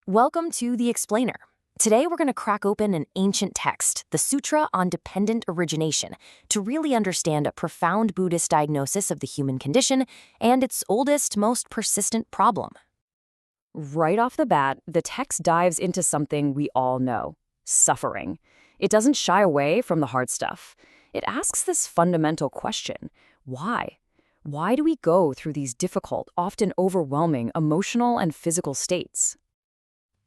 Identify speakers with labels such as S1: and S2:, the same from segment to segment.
S1: Welcome to The Explainer. Today we're going to crack open an ancient text, the Sutra on Dependent Origination, to really understand a profound Buddhist diagnosis of the human condition and its oldest, most persistent problem.
S2: Right off the bat, the text dives into something we all know: suffering. It doesn't shy away from the hard stuff. It asks this fundamental question: why? Why do we go through these difficult, often overwhelming emotional and physical states?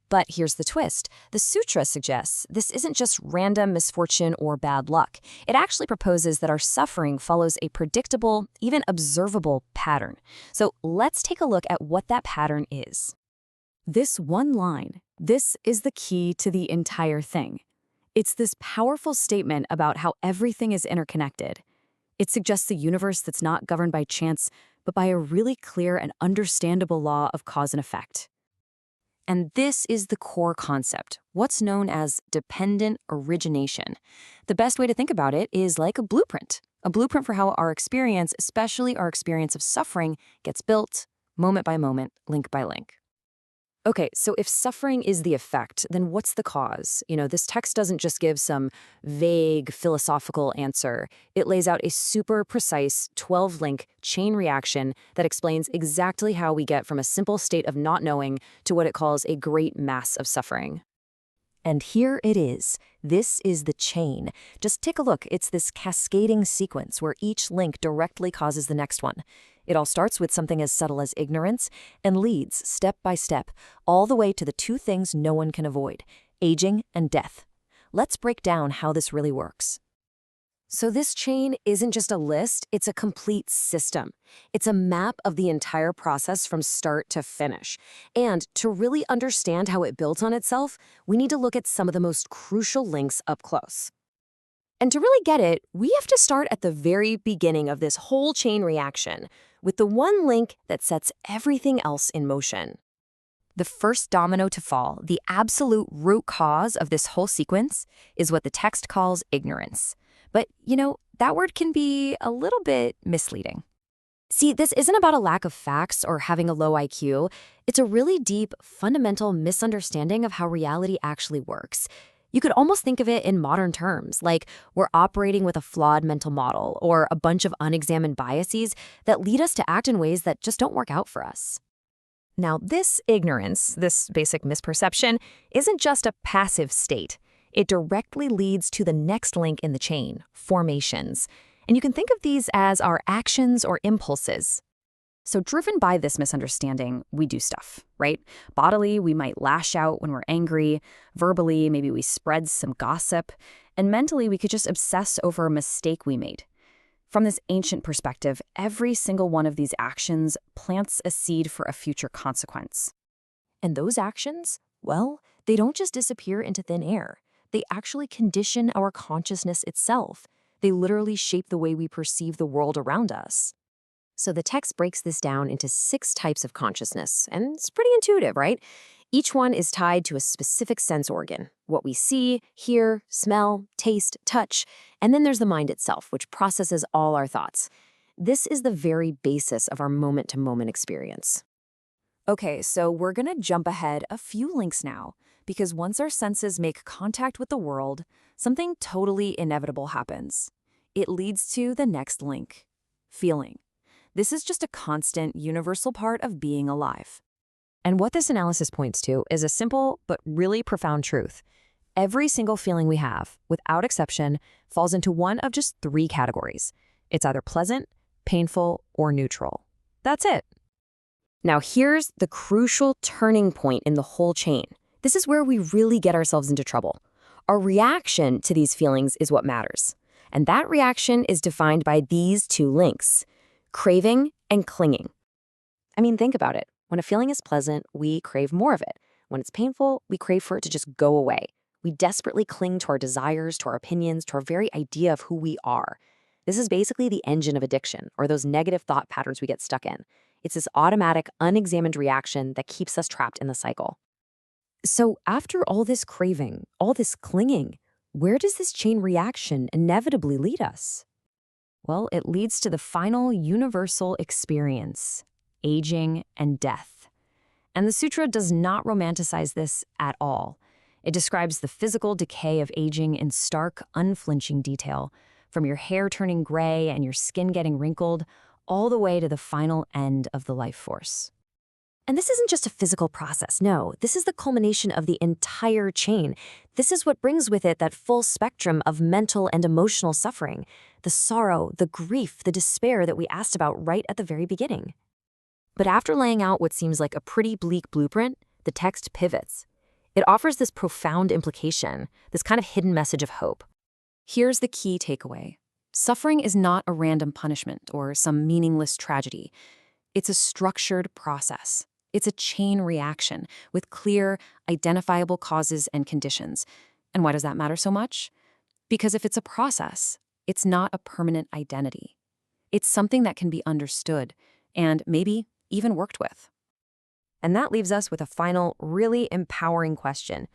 S1: But here's the twist. The Sutra suggests this isn't just random misfortune or bad luck. It actually proposes that our suffering follows a predictable, even observable pattern. So let's take a look at what that pattern is.
S2: This one line, this is the key to the entire thing. It's this powerful statement about how everything is interconnected. It suggests a universe that's not governed by chance, but by a really clear and understandable law of cause and effect.
S1: And this is the core concept, what's known as dependent origination. The best way to think about it is like a blueprint for how our experience, especially our experience of suffering, gets built moment by moment, link by link.
S2: Okay, so if suffering is the effect, then what's the cause? This text doesn't just give some vague philosophical answer. It lays out a super precise 12-link chain reaction that explains exactly how we get from a simple state of not knowing to what it calls a great mass of suffering.
S1: And here it is. This is the chain. Just take a look. It's this cascading sequence where each link directly causes the next one. It all starts with something as subtle as ignorance and leads, step by step, all the way to the two things no one can avoid: aging and death. Let's break down how this really works. So this chain isn't just a list, it's a complete system. It's a map of the entire process from start to finish. And to really understand how it builds on itself, we need to look at some of the most crucial links up close. And to really get it, we have to start at the very beginning of this whole chain reaction, with the one link that sets everything else in motion. The first domino to fall, the absolute root cause of this whole sequence, is what the text calls ignorance. But, that word can be a little bit misleading. See, this isn't about a lack of facts or having a low IQ. It's a really deep, fundamental misunderstanding of how reality actually works. You could almost think of it in modern terms, like we're operating with a flawed mental model or a bunch of unexamined biases that lead us to act in ways that just don't work out for us. Now, this ignorance, this basic misperception, isn't just a passive state. It directly leads to the next link in the chain, formations. And you can think of these as our actions or impulses. So driven by this misunderstanding, we do stuff, right? Bodily, we might lash out when we're angry. Verbally, maybe we spread some gossip. And mentally, we could just obsess over a mistake we made. From this ancient perspective, every single one of these actions plants a seed for a future consequence. And those actions, well, they don't just disappear into thin air. They actually condition our consciousness itself. They literally shape the way we perceive the world around us. So the text breaks this down into 6 types of consciousness, and it's pretty intuitive, right? Each one is tied to a specific sense organ: what we see, hear, smell, taste, touch, and then there's the mind itself, which processes all our thoughts. This is the very basis of our moment-to-moment experience.
S2: Okay, so we're going to jump ahead a few links now, because once our senses make contact with the world, something totally inevitable happens. It leads to the next link: feeling. This is just a constant, universal part of being alive.
S1: And what this analysis points to is a simple but really profound truth. Every single feeling we have, without exception, falls into one of just 3 categories. It's either pleasant, painful, or neutral. That's it. Now here's the crucial turning point in the whole chain. This is where we really get ourselves into trouble. Our reaction to these feelings is what matters. And that reaction is defined by these 2 links: craving and clinging. I mean, think about it. When a feeling is pleasant, we crave more of it. When it's painful, we crave for it to just go away. We desperately cling to our desires, to our opinions, to our very idea of who we are. This is basically the engine of addiction, or those negative thought patterns we get stuck in. It's this automatic, unexamined reaction that keeps us trapped in the cycle. So after all this craving, all this clinging, where does this chain reaction inevitably lead us? Well, it leads to the final universal experience: aging and death.
S2: And the sutra does not romanticize this at all. It describes the physical decay of aging in stark, unflinching detail, from your hair turning gray and your skin getting wrinkled, all the way to the final end of the life force.
S1: And this isn't just a physical process, no. This is the culmination of the entire chain. This is what brings with it that full spectrum of mental and emotional suffering, the sorrow, the grief, the despair that we asked about right at the very beginning. But after laying out what seems like a pretty bleak blueprint, the text pivots. It offers this profound implication, this kind of hidden message of hope.
S2: Here's the key takeaway. Suffering is not a random punishment or some meaningless tragedy. It's a structured process. It's a chain reaction with clear, identifiable causes and conditions. And why does that matter so much? Because if it's a process, it's not a permanent identity. It's something that can be understood and maybe even worked with.
S1: And that leaves us with a final, really empowering question.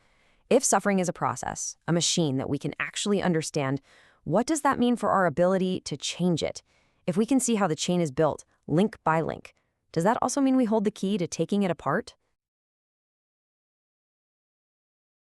S1: If suffering is a process, a machine that we can actually understand, what does that mean for our ability to change it? If we can see how the chain is built, link by link, does that also mean we hold the key to taking it apart?